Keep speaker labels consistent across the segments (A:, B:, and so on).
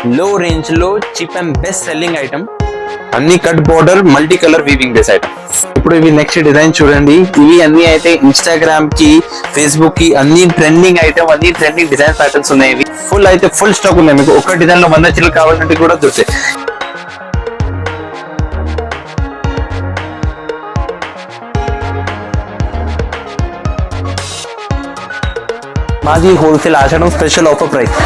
A: లో రేంజ్ లో cheap and best selling item, అన్ని cut border multi colour weaving base item. ఇప్పుడు ఇవి నెక్స్ట్ డిజైన్ చూడండి. ఇవి అన్ని అయితే ఇన్స్టాగ్రామ్ కి, ఫేస్బుక్ కి అన్ని ట్రెండింగ్ ఐటమ్, అన్ని ట్రెండింగ్ డిజైన్ ప్యాటర్న్స్ ఉన్నాయి. ఇవి ఫుల్ అయితే ఫుల్ స్టాక్ ఉన్నాయి. మీకు ఒక్క డిజైన్ లో 100 చీరలు కావాలంటే కూడా దొరుకుతాయి. మాది wholesale Ashadham special offer price.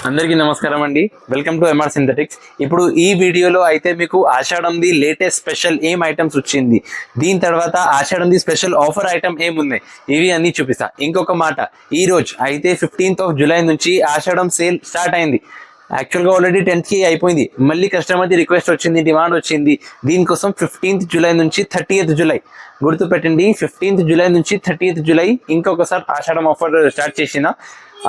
A: అందరికీ నమస్కారం అండి, వెల్కమ్ టు ఎంఆర్ సింథటిక్స్. ఇప్పుడు ఈ వీడియోలో అయితే మీకు ఆషాఢంది లేటెస్ట్ స్పెషల్ ఏం ఐటమ్స్ వచ్చింది, దీని తర్వాత ఆషాఢంది స్పెషల్ ఆఫర్ ఐటమ్ ఏమున్నాయి, ఇవి అన్ని చూపిస్తా. ఇంకొక మాట, ఈ రోజు అయితే 15th of July నుంచి ఆషాఢం సేల్ స్టార్ట్ అయింది. యాక్చువల్గా ఆల్రెడీ 10th కి అయిపోయింది. మళ్ళీ కస్టమర్ది రిక్వెస్ట్ వచ్చింది, డిమాండ్ వచ్చింది. దీనికోసం 15th July నుంచి 30th July గుర్తు పెట్టండి. 15th July నుంచి 30th July ఇంకొకసారి ఆషాఢం ఆఫర్ స్టార్ట్ చేసిన.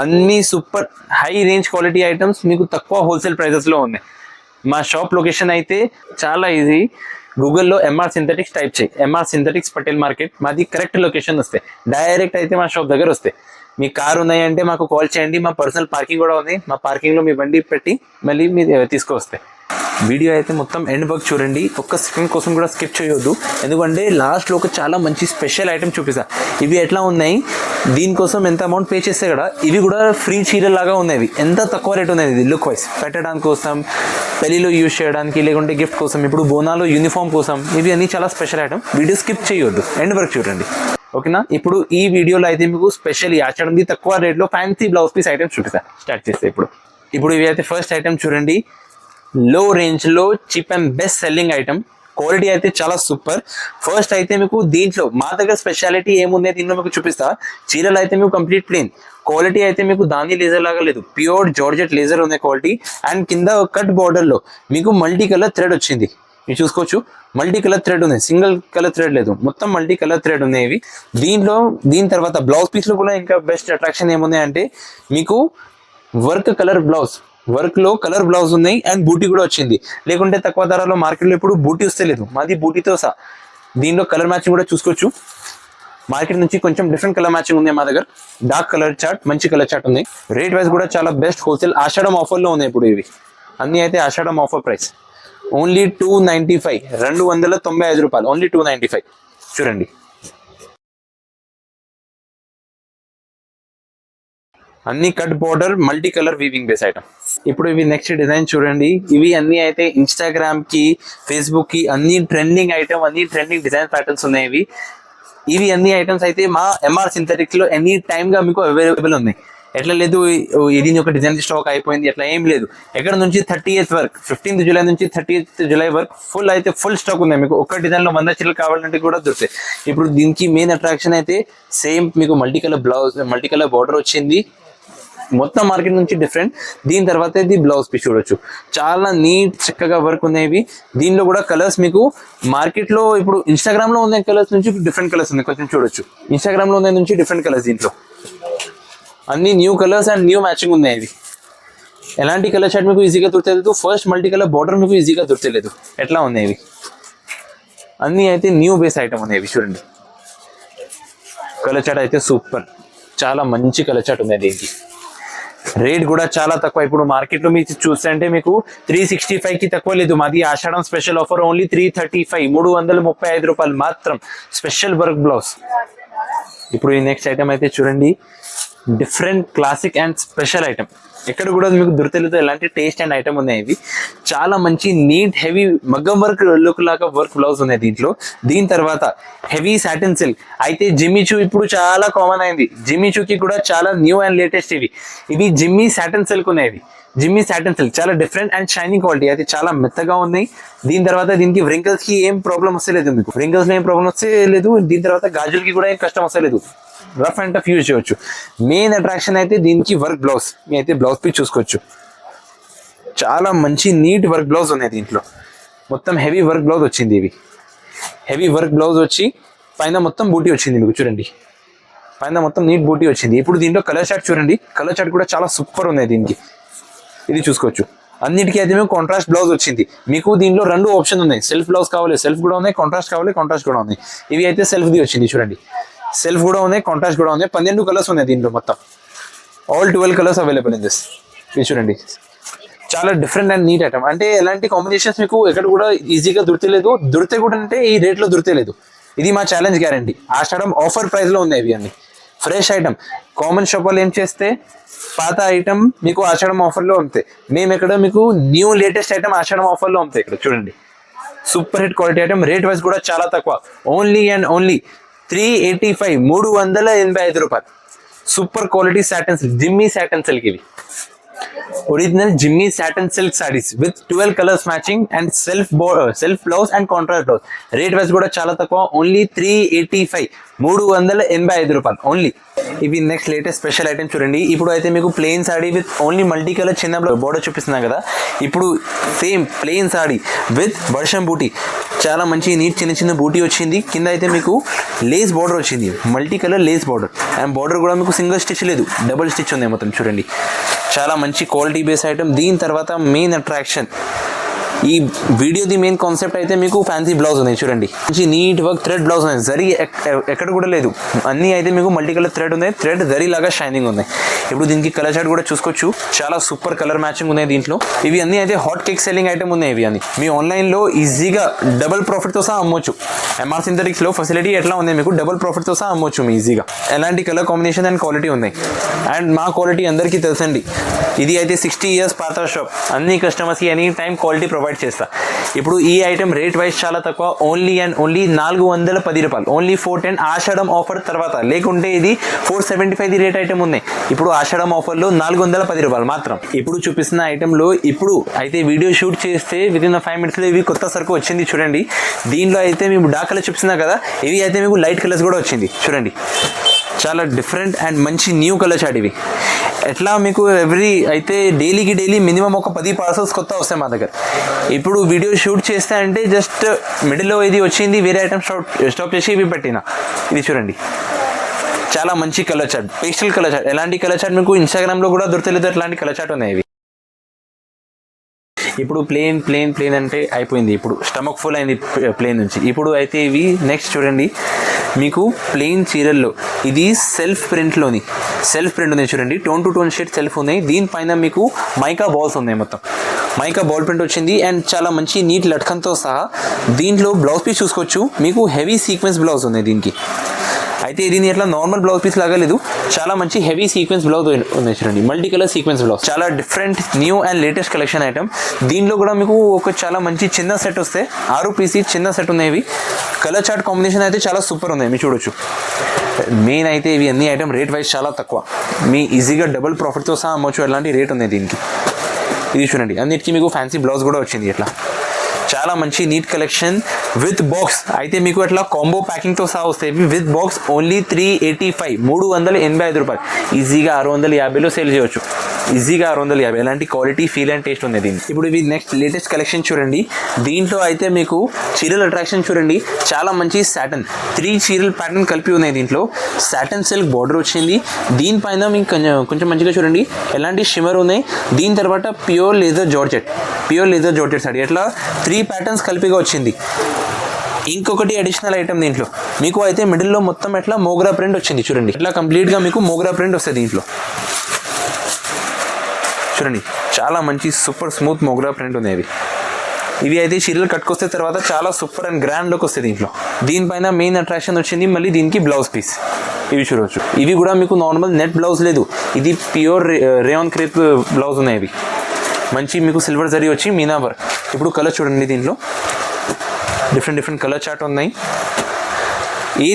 A: అన్ని super high range quality items మీకు తక్కువ హోల్సేల్ ప్రైజెస్లో ఉన్నాయి. మా షాప్ లొకేషన్ అయితే చాలా ఈజీ. గూగుల్లో ఎంఆర్ సింథటిక్స్ టైప్ చేయి, ఎంఆర్ సింథటిక్స్ పటేల్ మార్కెట్, మాది కరెక్ట్ లొకేషన్ వస్తాయి. డైరెక్ట్ అయితే మా షాప్ దగ్గర వస్తాయి. మీ కార్ ఉన్నాయంటే మాకు కాల్ చేయండి. మా పర్సనల్ పార్కింగ్ కూడా ఉంది. మా పార్కింగ్లో మీ బండి పెట్టి మళ్ళీ మీరు తీసుకొస్తాయి. వీడియో అయితే మొత్తం ఎండ్ వర్క్ చూడండి. ఒక్క సెకండ్ కోసం కూడా స్కిప్ చేయొద్దు, ఎందుకంటే లాస్ట్లో ఒక చాలా మంచి స్పెషల్ ఐటమ్ చూపిస్తా. ఇవి ఎట్లా ఉన్నాయి, దీనికోసం ఎంత అమౌంట్ పే చేస్తే కూడా ఇవి కూడా ఫ్రీ చీరల్ లాగా ఉన్నాయి. ఎంత తక్కువ రేట్ ఉన్నాయి. ఇది లుక్ వైజ్ పెట్టడానికి కోసం, పెళ్లిలో యూజ్ చేయడానికి, లేకుంటే గిఫ్ట్ కోసం, ఇప్పుడు బోనాలో యూనిఫామ్ కోసం, ఇవి అన్ని చాలా స్పెషల్ ఐటమ్. వీడియో స్కిప్ చేయొద్దు, ఎండ్ వర్క్ చూడండి, ఓకేనా. ఇప్పుడు ఈ వీడియోలో అయితే మీకు స్పెషల్ ఆచరణది తక్కువ రేట్లో ఫ్యాన్సీ బ్లౌజ్ పీస్ ఐటమ్స్ చూపిస్తా. స్టార్ట్ చేస్తే ఇప్పుడు ఇవి అయితే ఫస్ట్ ఐటమ్ చూడండి. లో రేంజ్ లో cheap and best selling item, quality అయితే చాలా సూపర్. ఫస్ట్ అయితే మీకు దీంట్లో మా దగ్గర స్పెషాలిటీ ఏముంది దీంట్లో మీకు చూపిస్తా. చీరలు అయితే మీకు కంప్లీట్ ప్లేన్, క్వాలిటీ అయితే మీకు దాని లేజర్ లాగా లేదు, ప్యూర్ జార్జెట్ లేజర్ ఉంది క్వాలిటీ. అండ్ కింద కట్ బార్డర్ లో మీకు మల్టీ కలర్ థ్రెడ్ వచ్చింది. మీరు చూసుకోవచ్చు, మల్టీ కలర్ థ్రెడ్ ఉంది, సింగిల్ కలర్ థ్రెడ్ లేదు, మొత్తం మల్టీ కలర్ థ్రెడ్ ఉన్నాయి. దీని తర్వాత బ్లౌజ్ పీస్ లో కూడా ఇంకా బెస్ట్ అట్రాక్షన్ ఏముంది అంటే మీకు వర్క్ కలర్ బ్లౌజ్, వర్క్ లో కలర్ బ్లౌజ్ ఉన్నాయి. అండ్ బూటీ కూడా వచ్చింది. లేకుంటే తక్కువ ధరలో మార్కెట్లో ఇప్పుడు బూటీ వస్తే లేదు, మాది బూటీతో సహా. దీనిలో కలర్ మ్యాచింగ్ కూడా చూసుకోవచ్చు. మార్కెట్ నుంచి కొంచెం డిఫరెంట్ కలర్ మ్యాచింగ్ ఉంది మా దగ్గర. డార్క్ కలర్ చార్ట్, మంచి కలర్ చార్ట్ ఉంది. రేట్ వైజ్ కూడా చాలా బెస్ట్ హోల్సేల్ ఆషాఢం ఆఫర్లో ఉన్నాయి. ఇప్పుడు ఇవి అన్ని అయితే ఆషాఢం ఆఫర్ ప్రైస్ ఓన్లీ 295, 295 రూపాయలు, ఓన్లీ 295. చూడండి, అన్ని cut border multi colour weaving base item. ఇప్పుడు ఇవి నెక్స్ట్ డిజైన్ చూడండి. ఇవి అన్ని అయితే ఇన్స్టాగ్రామ్ కి, ఫేస్బుక్ కి అన్ని ట్రెండింగ్ ఐటమ్, అన్ని ట్రెండింగ్ డిజైన్ ప్యాటర్న్స్ ఉన్నాయి. ఇవి అన్ని ఐటమ్స్ అయితే మా ఎంఆర్ సింథటిక్స్ లో ఎనీ టైమ్ గా మీకు అవైలబుల్ ఉన్నాయి. ఎట్లా లేదు ఇది ఒక డిజైన్ స్టాక్ అయిపోయింది ఎట్లా ఏం లేదు. ఎక్కడ నుంచి 30th వరకు, 15th July నుంచి 30th July వరకు ఫుల్ అయితే ఫుల్ స్టాక్ ఉన్నాయి. మీకు ఒక్క డిజైన్ లో 100 చీరలు కావాలంటే కూడా దొరుకుతాయి. ఇప్పుడు దీనికి మెయిన్ అట్రాక్షన్ అయితే సేమ్ మీకు multi colour blouse, multi colour border వచ్చింది. మొత్తం మార్కెట్ నుంచి డిఫరెంట్. దీని తర్వాత ఇది బ్లౌజ్ పీస్ చూడొచ్చు, చాలా నీట్ చక్కగా వర్క్ ఉన్నాయి. దీనిలో కూడా కలర్స్ మీకు మార్కెట్ లో ఇప్పుడు ఇన్స్టాగ్రామ్ లో ఉన్న కలర్స్ నుంచి డిఫరెంట్ కలర్స్ ఉన్నాయి. కొంచెం చూడొచ్చు, ఇన్స్టాగ్రామ్ లో ఉన్న నుంచి డిఫరెంట్ కలర్స్. దీంట్లో అన్ని new colours and new matching ఉన్నాయి. ఇవి ఎలాంటి కలర్ షార్ట్ మీకు ఈజీగా దొరకలేదు. ఫస్ట్ మల్టీ కలర్ బార్డర్ మీకు ఈజీగా దొరకలేదు. ఎట్లా ఉన్నాయి ఇవి అన్ని అయితే న్యూ బేస్ ఐటమ్ ఉన్నాయి. చూడండి, కలర్ చార్ట్ అయితే సూపర్, చాలా మంచి కలర్ చార్ట్ ఉన్నాయి. దీనికి రేట్ కూడా చాలా తక్కువ. ఇప్పుడు మార్కెట్లో మీరు చూస్తుంటే మీకు 365 కి తక్కువ లేదు. మాది ఆషాఢం స్పెషల్ ఆఫర్ ఓన్లీ 335, 335 రూపాయలు మాత్రం, స్పెషల్ వర్క్ బ్లౌజ్. ఇప్పుడు ఈ నెక్స్ట్ ఐటమ్ అయితే చూడండి, different classic and special item. ఎక్కడ కూడా మీకు దొరకలేదు ఎలాంటి టేస్ట్ అండ్ ఐటమ్ ఉన్నాయి. ఇవి చాలా మంచి నీట్ హెవీ మగ్గం వర్క్ లుక్ లాగా వర్క్ బ్లౌజ్ ఉన్నాయి దీంట్లో. దీని తర్వాత హెవీ సాటిన్ సిల్క్ అయితే జిమ్మిచూ ఇప్పుడు చాలా కామన్ అయింది. జిమ్మిచూకి కూడా చాలా న్యూ అండ్ లేటెస్ట్ ఇవి జిమ్మీ సాటిన్ సిల్క్ ఉన్నాయి. జిమ్మీ సాటిన్ సిల్క్ చాలా డిఫరెంట్ అండ్ షైనింగ్ క్వాలిటీ, అయితే చాలా మెత్తగా ఉన్నాయి. దీని తర్వాత దీనికి వ్రింకల్స్ కి ఏం ప్రాబ్లం వస్తలేదు. మీకు వ్రింకల్స్ లో ఏం ప్రాబ్లం వస్తే లేదు. దీని తర్వాత గాజులకి కూడా ఏం కష్టం వస్తలేదు. రఫ్ అండ్ టఫ్ యూజ్ చేయవచ్చు. మెయిన్ అట్రాక్షన్ అయితే దీనికి వర్క్ బ్లౌజ్. మీ అయితే బ్లౌజ్ పీస్ చూసుకోవచ్చు, చాలా మంచి నీట్ వర్క్ బ్లౌజ్ ఉన్నాయి. దీంట్లో మొత్తం హెవీ వర్క్ బ్లౌజ్ వచ్చింది. ఇవి హెవీ వర్క్ బ్లౌజ్ వచ్చి పైన మొత్తం బూటీ వచ్చింది. మీకు చూడండి, పైన మొత్తం నీట్ బూటీ వచ్చింది. ఇప్పుడు దీంట్లో కలర్ చార్ట్ చూడండి, కలర్ చార్ట్ కూడా చాలా సూపర్ ఉన్నాయి. దీనికి ఇది చూసుకోవచ్చు. అన్నిటికీ అయితే మీకు కాంట్రాస్ట్ బ్లౌజ్ వచ్చింది. మీకు దీంట్లో 2 ఆప్షన్ ఉన్నాయి. సెల్ఫ్ బ్లౌజ్ కావాలి, సెల్ఫ్ కూడా ఉన్నాయి. కాంట్రాస్ట్ కావాలి, కాంట్రాస్ట్ కూడా ఉన్నాయి. ఇవి అయితే సెల్ఫ్ ది వచ్చింది. చూడండి, సెల్ఫ్ కూడా ఉన్నాయి, కాంట్రాస్ట్ కూడా ఉన్నాయి. 12 కలర్స్ ఉన్నాయి దీంట్లో మొత్తం. All 12 colours available in this. ఇది చూడండి, చాలా డిఫరెంట్ అండ్ నీట్ ఐటమ్. అంటే ఎలాంటి కాంబినేషన్స్ మీకు ఎక్కడ కూడా ఈజీగా దొరికేలేదు, దొరికితే కూడా అంటే ఈ రేట్లో దొరికేలేదు. ఇది మా ఛాలెంజ్ గ్యారంటీ. ఆషాఢం ఆఫర్ ప్రైస్ లో ఉన్నాయి ఇవి అన్ని ఫ్రెష్ ఐటమ్. కామన్ షాప్ వాళ్ళు ఏం చేస్తే పాత ఐటమ్ మీకు ఆషాఢం ఆఫర్ లో ఉంటాయి, మేము ఇక్కడ మీకు new latest item Ashadham offer లో ఉంటాయి. ఇక్కడ చూడండి, super hit quality item, rate wise కూడా చాలా తక్కువ, ఓన్లీ అండ్ ఓన్లీ 385 385 రూపాయలు. Super quality satin silk, jimmy satin silk, ఇవి original jimmy satin silk saris with 12 colours matching and self blouse and contrast blouse. Rate wise కూడా చాలా తక్కువ, only 385 385 రూపాయలు only. ఇవి నెక్స్ట్ లేటెస్ట్ స్పెషల్ ఐటమ్ చూడండి. ఇప్పుడు అయితే మీకు plain saree with only multi colour చిన్న బోర్డర్ చూపిస్తున్నా కదా, ఇప్పుడు సేమ్ ప్లెయిన్ సాడీ విత్ వర్షం బూటీ, చాలా మంచి నీట్ చిన్న చిన్న బూటీ వచ్చింది. కింద అయితే మీకు లేస్ బార్డర్ వచ్చింది, multi colour lace border, and border కూడా మీకు సింగిల్ స్టిచ్ లేదు, డబుల్ స్టిచ్ ఉంది మొత్తం. చూడండి, చాలా మంచి క్వాలిటీ బేస్ ఐటమ్. దీని తర్వాత మెయిన్ అట్రాక్షన్, ఈ వీడియోది మెయిన్ కాన్సెప్ట్ అయితే మీకు ఫ్యాన్సీ బ్లౌజ్ ఉన్నాయి. చూడండి, మంచి నీట్ వర్క్ థ్రెడ్ బ్లౌజ్ ఉన్నాయి, జరీ ఎక్కడ కూడా లేదు, అన్నీ అయితే మీకు మల్టీ కలర్ థ్రెడ్ ఉన్నాయి, థ్రెడ్ జరీ లాగా షైనింగ్ ఉన్నాయి. ఇప్పుడు దీనికి కలర్ చార్ట్ కూడా చూసుకోవచ్చు, చాలా సూపర్ కలర్ మ్యాచింగ్ ఉన్నాయి దీంట్లో. ఇవి అన్నీ అయితే హాట్ కేక్ సెల్లింగ్ ఐటమ్ ఉన్నాయి. ఇవి అన్ని మీ ఆన్లైన్లో ఈజీగా డబుల్ ప్రాఫిట్తో సహా అమ్మొచ్చు. ఎంఆర్ సింథటిక్స్లో ఫెసిలిటీ ఎట్లా ఉంది, మీకు డబుల్ ప్రాఫిట్తో సహా అమ్మొచ్చు మీ ఈజీగా. ఎలాంటి కలర్ కాంబినేషన్ అండ్ క్వాలిటీ ఉన్నాయి, అండ్ మా క్వాలిటీ అందరికీ తెలుసండి. ఇది అయితే 60 years పాత షాప్, అన్ని కస్టమర్స్కి ఎనీ టైం క్వాలిటీ ప్రొవైడ్ చేస్తా. ఇప్పుడు ఈ ఐటమ్ రేట్ వైజ్ చాలా తక్కువ, ఓన్లీ అండ్ ఓన్లీ 410 రూపాయలు, ఓన్లీ 410 ఆషాఢం ఆఫర్ తర్వాత. లేకుంటే ఇది 475 రేట్ ఐటమ్ ఉన్నాయి. ఇప్పుడు ఆషాఢం ఆఫర్లో 410 రూపాయలు మాత్రం. ఇప్పుడు చూపిస్తున్న ఐటెంలో ఇప్పుడు అయితే వీడియో షూట్ చేస్తే వితిన్ 5 minutesలో ఇవి కొత్త సరుకు వచ్చింది. చూడండి, దీనిలో అయితే మేము డార్క్ కలర్ చూపిస్తున్నా కదా, ఇవి అయితే మీకు లైట్ కలర్స్ కూడా వచ్చింది. చూడండి, చాలా డిఫరెంట్ అండ్ మంచి న్యూ కలర్ చాట్. ఇవి ఎట్లా మీకు అయితే డైలీ మినిమం ఒక 10 parcels కొత్త వస్తాయి మా దగ్గర. ఇప్పుడు వీడియో షూట్ చేస్తే అంటే జస్ట్ మిడిల్లో ఇది వచ్చింది, వేరే ఐటమ్ స్టాప్ చేసి ఇవి పెట్టిన. ఇది చూడండి, చాలా మంచి colour chart, pastel colour chart. ఎలాంటి కలర్ చాట్ మీకు ఇన్స్టాగ్రామ్లో కూడా దొరకలేదు, అట్లాంటి కలర్ చాట్ ఉన్నాయి ఇవి. ఇప్పుడు ప్లేన్ అంటే అయిపోయింది, ఇప్పుడు స్టమక్ ఫుల్ అయింది ప్లేన్ నుంచి. ఇప్పుడు అయితే ఇవి నెక్స్ట్ చూడండి, మీకు ప్లెయిన్ చీరల్లో ఇది సెల్ఫ్ ప్రింట్ ఉంది. చూడండి, tone to tone shade self ఉన్నాయి. దీనిపైన మీకు మైకా బాల్స్ ఉన్నాయి, మొత్తం మైకా బాల్ ప్రింట్ వచ్చింది, అండ్ చాలా మంచి నీట్ లట్కన్తో సహా. దీంట్లో బ్లౌజ్ పీస్ చూసుకోవచ్చు, మీకు హెవీ సీక్వెన్స్ బ్లౌజ్ ఉన్నాయి దీనికి. అయితే దీని ఎట్లా నార్మల్ బ్లౌజ్ పీస్ లాగా లేదు, చాలా మంచి హెవీ సీక్వెన్స్ బ్లౌజ్ ఉన్నాయి. చూడండి, మల్టీ కలర్ సీక్వెన్స్ బ్లౌజ్, చాలా different new and latest collection item. దీనిలో కూడా మీకు ఒక చాలా మంచి చిన్న సెట్ వస్తాయి, 6 pieces చిన్న సెట్ ఉన్నాయి. కలర్ చార్ట్ కాంబినేషన్ అయితే చాలా సూపర్ ఉన్నాయి, మీరు చూడొచ్చు. మెయిన్ అయితే ఇవి అన్ని ఐటమ్ రేట్ వైజ్ చాలా తక్కువ, మీ ఈజీగా డబుల్ ప్రాఫిట్తో సహా అమ్మొచ్చు, ఎలాంటి రేట్ ఉన్నాయి దీనికి. ఇది చూడండి, అన్నిటికీ మీకు ఫ్యాన్సీ బ్లౌజ్ కూడా వచ్చింది. ఇట్లా చాలా మంచి నీట్ కలెక్షన్ విత్ బాక్స్. అయితే మీకు అట్లా కాంబో ప్యాకింగ్తో సహా వస్తాయి. విత్ బాక్స్ ఓన్లీ 385 385 రూపాయలు. ఈజీగా 650లో సేల్ చేయవచ్చు, ఈజీగా 650. ఎలాంటి క్వాలిటీ, ఫీల్ అండ్ టేస్ట్ ఉంది దీనికి. ఇప్పుడు ఇవి నెక్స్ట్ లేటెస్ట్ కలెక్షన్ చూడండి. దీంట్లో అయితే మీకు చీరల అట్రాక్షన్ చూడండి, చాలా మంచి సాటన్ 3 చీరల ప్యాటర్న్ కలిపి ఉన్నాయి. దీంట్లో సాటన్ సిల్క్ బార్డర్ వచ్చింది, దీనిపైన మీకు కొంచెం మంచిగా చూడండి ఎలాంటి షిమర్ ఉన్నాయి. దీని తర్వాత ప్యూర్ లేజర్ జార్జెట్ సారీ, అట్లా 3 ప్యాటర్న్స్ కలిపిగా వచ్చింది. ఇంకొకటి అడిషనల్ ఐటమ్ దీంట్లో మీకు అయితే మిడిల్లో మొత్తం ఎట్లా మోగ్రా ప్రింట్ వచ్చింది. చూడండి, ఇట్లా కంప్లీట్గా మీకు మోగ్రా ప్రింట్ వస్తుంది దీంట్లో. చూడండి, చాలా మంచి సూపర్ స్మూత్ మోగ్రా ప్రింట్ ఉన్నాయి. ఇవి అయితే చీరలు కట్టుకొస్తే తర్వాత చాలా సూపర్ అండ్ గ్రాండ్ లుక్ వస్తుంది దీంట్లో. దీనిపైన మెయిన్ అట్రాక్షన్ వచ్చింది మళ్ళీ దీనికి బ్లౌజ్ పీస్. ఇవి చూడవచ్చు, ఇవి కూడా మీకు నార్మల్ నెట్ బ్లౌజ్ లేదు, ఇది ప్యూర్ రేయాన్ క్రేప్ బ్లౌజ్ ఉన్నాయి. ఇవి మంచి మీకు సిల్వర్ జరీ వచ్చి మీనా వర్క్. ఇప్పుడు కలర్ చూడండి, దీంట్లో డిఫరెంట్ కలర్ చార్ట్ ఉన్నాయి.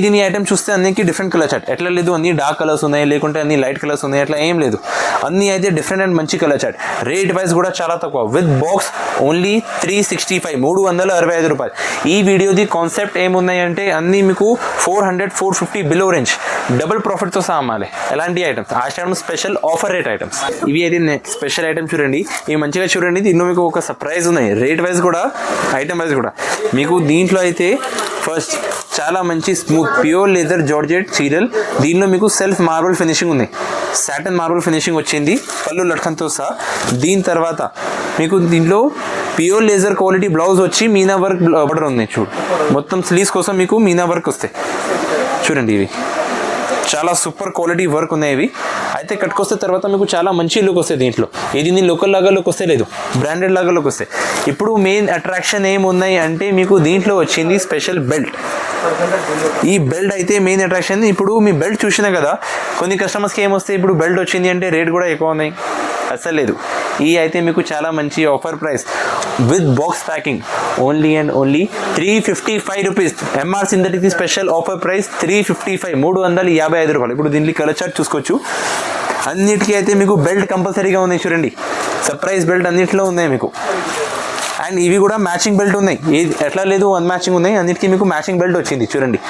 A: దీని ఐటమ్ చూస్తే అన్నికి డిఫరెంట్ కలర్ చార్ట్, ఎట్లా లేదు అన్ని డార్క్ కలర్స్ ఉన్నాయి, లేకుంటే అన్ని లైట్ కలర్స్ ఉన్నాయి, అట్లా ఏం లేదు. అన్నీ అయితే డిఫరెంట్ అండ్ మంచి కలర్ చార్ట్. రేట్ వైజ్ కూడా చాలా తక్కువ, విత్ బాక్స్ ఓన్లీ 365 365 రూపాయలు. ఈ వీడియోది కాన్సెప్ట్ ఏమున్నాయి అంటే అన్నీ మీకు 400 450 బిలో రేంజ్, డబుల్ ప్రాఫిట్తో సహా అమ్మాలి. ఎలాంటి ఐటమ్స్, ఆషాఢం స్పెషల్ ఆఫర్ రేట్ ఐటమ్స్. ఇవి అయితే స్పెషల్ ఐటమ్స్ చూడండి, ఇవి మంచిగా చూడండి. దీనిలో మీకు ఒక సర్ప్రైజ్ ఉన్నాయి, రేట్ వైజ్ కూడా ఐటమ్ వైజ్ కూడా. మీకు దీంట్లో అయితే ఫస్ట్ చాలా మంచి స్మూత్ ప్యూర్ లెదర్ జార్జెట్ చీరల్, దీనిలో మీకు సెల్ఫ్ మార్బుల్ ఫినిషింగ్ ఉన్నాయి, సాటన్ మార్బుల్ ఫినిషింగ్ వచ్చింది పళ్ళు లట్కన్తో సహా. దీని తర్వాత మీకు దీంట్లో ప్యూర్ లేజర్ క్వాలిటీ బ్లౌజ్ వచ్చి మీనా వర్క్ బార్డర్ ఉంది. చూడు, మొత్తం స్లీవ్స్ కోసం మీకు మీనా వర్క్ వస్తాయి. చూడండి, ఇవి చాలా సూపర్ క్వాలిటీ వర్క్ ఉన్నాయి. ఇవి అయితే కట్టుకొస్తే తర్వాత మీకు చాలా మంచి లుక్ వస్తుంది దీంట్లో. ఇది లోకల్ లాగా లుక్ వస్తే లేదు, బ్రాండెడ్ లాగా లుక్ వస్తాయి. ఇప్పుడు మెయిన్ అట్రాక్షన్ ఏమున్నాయి అంటే మీకు దీంట్లో వచ్చింది స్పెషల్ బెల్ట్. ఈ బెల్ట్ అయితే మెయిన్ అట్రాక్షన్. ఇప్పుడు మీ బెల్ట్ చూసినా కదా, కొన్ని కస్టమర్స్కి ఏమొస్తాయి, ఇప్పుడు బెల్ట్ వచ్చింది అంటే రేట్ కూడా ఎక్కువ ఉన్నాయి. అసలు లేదు. ఈ అయితే మీకు చాలా మంచి offer price with box packing only and only 355 rupees. MR synthetic special offer price 355, 355 రూపాయలు. ఇప్పుడు దీనికి కలర్ చార్ట్ చూసుకోవచ్చు. అన్నిటికీ అయితే మీకు బెల్ట్ కంపల్సరీగా ఉన్నాయి చూడండి, సర్ప్రైజ్ బెల్ట్ అన్నింటిలో ఉన్నాయి మీకు. అండ్ ఇవి కూడా మ్యాచింగ్ బెల్ట్ ఉన్నాయి, ఏది ఎట్లా లేదు వన్ మ్యాచింగ్ ఉన్నాయి, అన్నిటికీ మీకు మ్యాచింగ్ బెల్ట్ వచ్చింది చూడండి.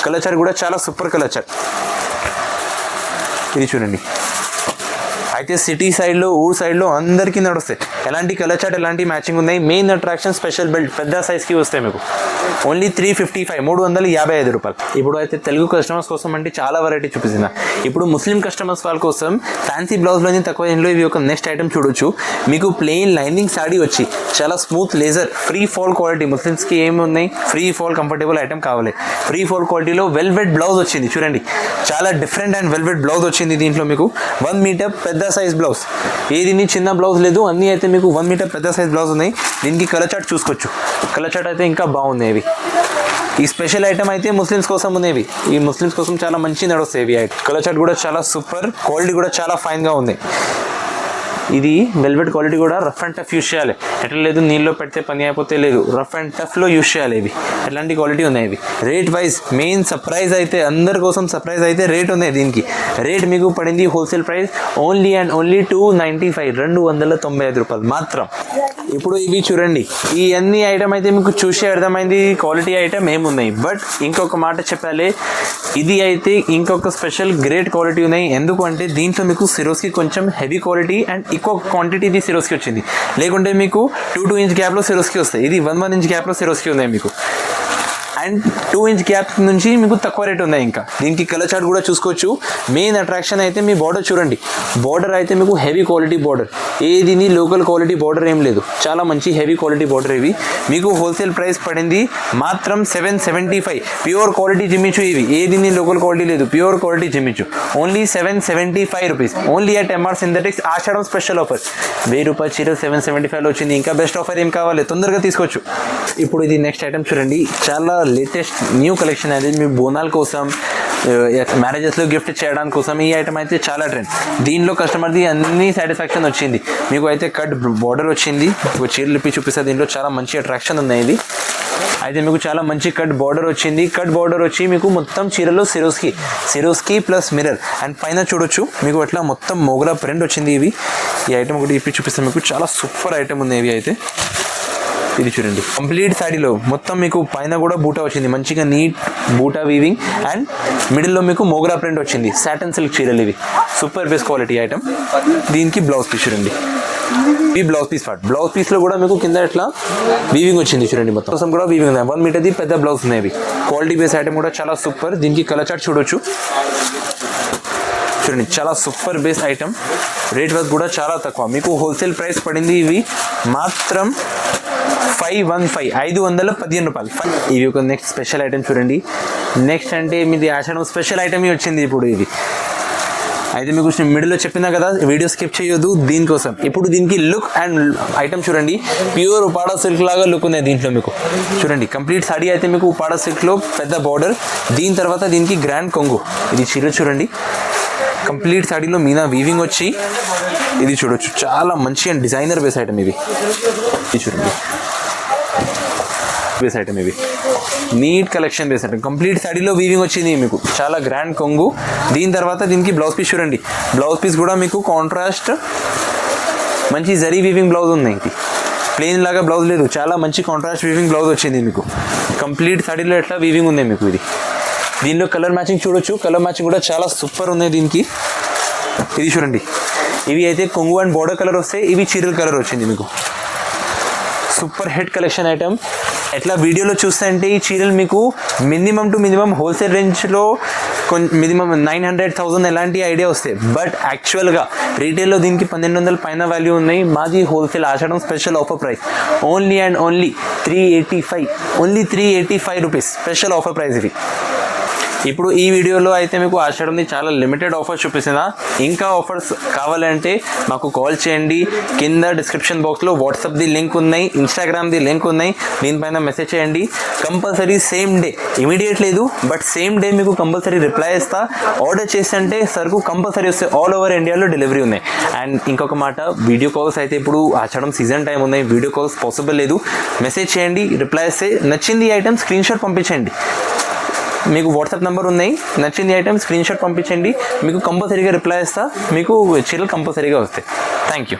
A: కలర్ చార్ట్ కూడా చాలా సూపర్ కలర్ చార్ట్. ఇది చూడండి. అయితే సిటీ సైడ్లో, ఊరు సైడ్లో అందరికీ నడుస్తాయి. ఎలాంటి కలర్ చార్ట్, ఎలాంటి మ్యాచింగ్ ఉన్నాయి. మెయిన్ అట్రాక్షన్ స్పెషల్ బెల్ట్ పెద్ద సైజ్కి వస్తాయి మీకు ఓన్లీ 355, 355 రూపాయలు. ఇప్పుడు అయితే తెలుగు కస్టమర్స్ కోసం అంటే చాలా వెరైటీ చూపిస్తున్నా. ఇప్పుడు ముస్లిం కస్టమర్స్ వాళ్ళ కోసం ఫ్యాన్సీ బ్లౌజ్లోని తక్కువ రేంజ్లో ఇవి ఒక నెక్స్ట్ ఐటమ్ చూడొచ్చు. మీకు ప్లెయిన్ లైనింగ్ సాడీ వచ్చి చాలా smooth laser free fall quality. ముస్లిమ్స్కి ఏమి ఉన్నాయి, ఫ్రీ ఫాల్ కంఫర్టబుల్ ఐటమ్ కావాలి. ఫ్రీ ఫాల్ క్వాలిటీలో వెల్వెట్ బ్లౌజ్ వచ్చింది చూడండి, చాలా డిఫరెంట్ అండ్ వెల్వెట్ బ్లౌజ్ వచ్చింది. దీంట్లో మీకు 1 మీటర్ పెద్ద సైజ్ బ్లౌజ్, ఏది చిన్న బ్లౌజ్ లేదు, అన్నీ అయితే మీకు 1 మీటర్ పెద్ద సైజ్ బ్లౌజ్ ఉన్నాయి. దీనికి కలర్ చార్ట్ చూసుకోవచ్చు. కలర్ చార్ట్ అయితే ఇంకా బాగున్నాయి ఇవి. ఈ స్పెషల్ ఐటమ్ అయితే ముస్లిమ్స్ కోసం ఉన్నాయి. ఈ ముస్లిమ్స్ కోసం చాలా మంచి నడుస్తాయి ఇవి. కలర్ చార్ట్ కూడా చాలా సూపర్, క్వాలిటీ కూడా చాలా ఫైన్గా ఉంది. ఇది వెల్వెట్ క్వాలిటీ కూడా రఫ్ అండ్ టఫ్ యూస్ చేయాలి. ఎట్లా లేదు నీళ్ళలో పెడితే పని అయిపోతే లేదు, రఫ్ అండ్ టఫ్లో యూస్ చేయాలి ఇవి. ఎట్లాంటి క్వాలిటీ ఉన్నాయి ఇవి. రేట్ వైజ్ మెయిన్ సర్ప్రైజ్ అయితే అందరి కోసం సర్ప్రైజ్ అయితే రేట్ ఉన్నాయి. దీనికి రేట్ మీకు పడింది wholesale price only and only 295, 295 రూపాయలు మాత్రం. ఇప్పుడు ఇవి చూడండి, ఈ అన్ని ఐటమ్ అయితే మీకు చూసే అర్థమైంది క్వాలిటీ ఐటమ్ ఏమున్నాయి. బట్ ఇంకొక మాట చెప్పాలి, ఇది అయితే ఇంకొక స్పెషల్ గ్రేట్ క్వాలిటీ ఉన్నాయి. ఎందుకంటే దీంట్లో మీకు సిరోస్కి కొంచెం హెవీ క్వాలిటీ అండ్ ఎక్కువ క్వాంటిటీ ఇది సిరోస్కి వచ్చింది. లేకుంటే మీకు 2 ఇంచ్ గ్యాప్లో సిరోస్కి వస్తాయి. ఇది 1 ఇంచ్ గ్యాప్లో సిరోస్కి ఉన్నాయి మీకు. అండ్ 2 ఇంచ్ గ్యాప్ నుంచి మీకు తక్కువ రేట్ ఉన్నాయి. ఇంకా దీనికి కలర్ చార్ట్ కూడా చూసుకోవచ్చు. మెయిన్ అట్రాక్షన్ అయితే మీ బార్డర్ చూడండి. బార్డర్ అయితే మీకు హెవీ క్వాలిటీ బార్డర్, ఏది లోకల్ క్వాలిటీ బార్డర్ ఏం లేదు, చాలా మంచి హెవీ క్వాలిటీ బార్డర్. ఇవి మీకు హోల్సేల్ ప్రైస్ పడింది మాత్రం 775. ప్యూర్ క్వాలిటీ జిమ్మిచ్చు ఇవి, ఏది లోకల్ క్వాలిటీ లేదు, ప్యూర్ క్వాలిటీ జిమ్మిచ్చు. Only 775 rupees only at MR synthetics. Ashadham special offer 1000 రూపాయలు చీర 775లో వచ్చింది. ఇంకా బెస్ట్ ఆఫర్ ఏం కావాలి, తొందరగా తీసుకోవచ్చు. ఇప్పుడు ఇది నెక్స్ట్ ఐటమ్ చూడండి, చాలా లేటెస్ట్ న్యూ కలెక్షన్. అది మీ బోనాల కోసం, మ్యారేజెస్లో గిఫ్ట్ చేయడానికి కోసం ఈ ఐటమ్ అయితే చాలా ట్రెండ్. దీనిలో కస్టమర్ది అన్ని సాటిస్ఫాక్షన్ వచ్చింది. మీకు అయితే కట్ బార్డర్ వచ్చింది, మీకు చీరలు ఇప్పి చూపిస్తే దీంట్లో చాలా మంచి అట్రాక్షన్ ఉన్నాయి. ఇది అయితే మీకు చాలా మంచి కట్ బార్డర్ వచ్చింది. కట్ బార్డర్ వచ్చి మీకు మొత్తం చీరలో సిరోస్కి ప్లస్ మిర్రర్ అండ్ పైన చూడొచ్చు మీకు అట్లా మొత్తం మోగరా ప్రింట్ వచ్చింది. ఇవి ఈ ఐటమ్ ఒకటి ఇప్పి చూపిస్తే మీకు చాలా సూపర్ ఐటమ్ ఉంది. ఇవి అయితే ఇది చూడండి, కంప్లీట్ సాడీలో మొత్తం మీకు పైన కూడా బూటా వచ్చింది, మంచిగా నీట్ బూటా వీవింగ్ అండ్ మిడిల్లో మీకు మోగ్రా ప్రింట్ వచ్చింది. సాటన్ సిల్క్ చీరలు ఇవి, సూపర్ బేస్ క్వాలిటీ ఐటమ్. దీనికి బ్లౌజ్ పీస్ చూడండి, ఈ బ్లౌజ్ పీస్ పార్ట్. బ్లౌజ్ పీస్లో కూడా మీకు కింద ఇట్లా వీవింగ్ వచ్చింది చూడండి, మొత్తం కోసం కూడా వీవింగ్ ఉంది. 1 మీటర్ది పెద్ద బ్లౌజ్ ఉన్నాయి ఇవి. క్వాలిటీ బేస్ ఐటమ్ కూడా చాలా సూపర్. దీనికి కలర్ చార్ట్ చూడొచ్చు చూడండి, చాలా super base item. Rate wise కూడా చాలా తక్కువ. మీకు హోల్సేల్ ప్రైస్ పడింది ఇవి మాత్రం 515 రూపాయలు. ఇవి ఒక నెక్స్ట్ స్పెషల్ ఐటమ్ చూడండి. నెక్స్ట్ అంటే మీది ఆషాఢం స్పెషల్ ఐటమ్ వచ్చింది ఇప్పుడు. ఇది అయితే మీకు మిడిల్లో చెప్పినా కదా, వీడియో స్కిప్ చేయొద్దు దీనికోసం. ఇప్పుడు దీనికి లుక్ అండ్ ఐటమ్ చూడండి, ప్యూర్ ఉపాడా సిల్క్ లాగా లుక్ ఉంది దీంట్లో మీకు. చూడండి కంప్లీట్ సాడీ అయితే మీకు ఉపాడా సిల్క్లో పెద్ద బార్డర్. దీని తర్వాత దీనికి గ్రాండ్ కొంగు. ఇది చీర చూడండి, కంప్లీట్ సాడీలో మీనా వీవింగ్ వచ్చి ఇది చూడొచ్చు, చాలా మంచి అండ్ డిజైనర్ బేస్ ఐటమ్ ఇవి. ఇది చూడండి బేస్ ఐటమ్ ఇవి, neat collection base item. Complete సాడీలో వీవింగ్ వచ్చింది మీకు, చాలా గ్రాండ్ కొంగు. దీని తర్వాత దీనికి బ్లౌజ్ పీస్ చూడండి, బ్లౌజ్ పీస్ కూడా మీకు కాంట్రాస్ట్ మంచి జరీ వీవింగ్ బ్లౌజ్ ఉంది. ఇది ప్లెయిన్ లాగా బ్లౌజ్ లేదు, చాలా మంచి కాంట్రాస్ట్ వీవింగ్ బ్లౌజ్ వచ్చింది మీకు. కంప్లీట్ సాడీలో ఎట్లా వీవింగ్ ఉంది మీకు. ఇది దీనిలో కలర్ మ్యాచింగ్ చూడొచ్చు, కలర్ మ్యాచింగ్ కూడా చాలా సూపర్ ఉన్నాయి దీనికి. ఇది చూడండి, ఇవి అయితే కొంగు అండ్ బోర్డర్ కలర్ వస్తాయి, ఇవి చీరల కలర్ వచ్చింది మీకు. Super hit collection item. ఎట్లా వీడియోలో చూస్తే అంటే ఈ చీరలు మీకు మినిమం హోల్సేల్ రేంజ్లో మినిమం 900,000 ఎలాంటి ఐడియా వస్తాయి. బట్ యాక్చువల్గా రీటైల్లో దీనికి 1200 పైన వాల్యూ ఉన్నాయి. మాది wholesale Ashadham special offer price only and only 385 rupees special offer price ఇవి. ఇప్పుడు ఈ వీడియోలో అయితే మీకు ఆషాఢంది చాలా లిమిటెడ్ ఆఫర్స్ చూపిస్తున్నా. ఇంకా ఆఫర్స్ కావాలంటే మాకు కాల్ చేయండి. కింద డిస్క్రిప్షన్ బాక్స్లో వాట్సాప్ది లింక్ ఉన్నాయి, ఇన్స్టాగ్రామ్ది లింక్ ఉన్నాయి, దీనిపైన మెసేజ్ చేయండి. కంపల్సరీ సేమ్ డే, ఇమీడియట్ లేదు బట్ సేమ్ డే మీకు కంపల్సరీ రిప్లై ఇస్తా. ఆర్డర్ చేస్తుంటే సరుకు కంపల్సరీ వస్తే ఆల్ ఓవర్ ఇండియాలో డెలివరీ ఉన్నాయి. అండ్ ఇంకొక మాట, వీడియో కాల్స్ అయితే ఇప్పుడు ఆషాఢం సీజన్ టైం ఉన్నాయి, వీడియో కాల్స్ పాసిబుల్ లేదు. మెసేజ్ చేయండి, రిప్లై ఇస్తే నచ్చింది ఐటమ్ స్క్రీన్ షాట్ పంపించండి. మీకు వాట్సాప్ నెంబర్ ఉన్నాయి, నచ్చింది ఐటమ్ స్క్రీన్ షాట్ పంపించండి, మీకు కంపల్సరీగా రిప్లై ఇస్తా. మీకు చీరలు కంపల్సరీగా వస్తాయి. Thank you.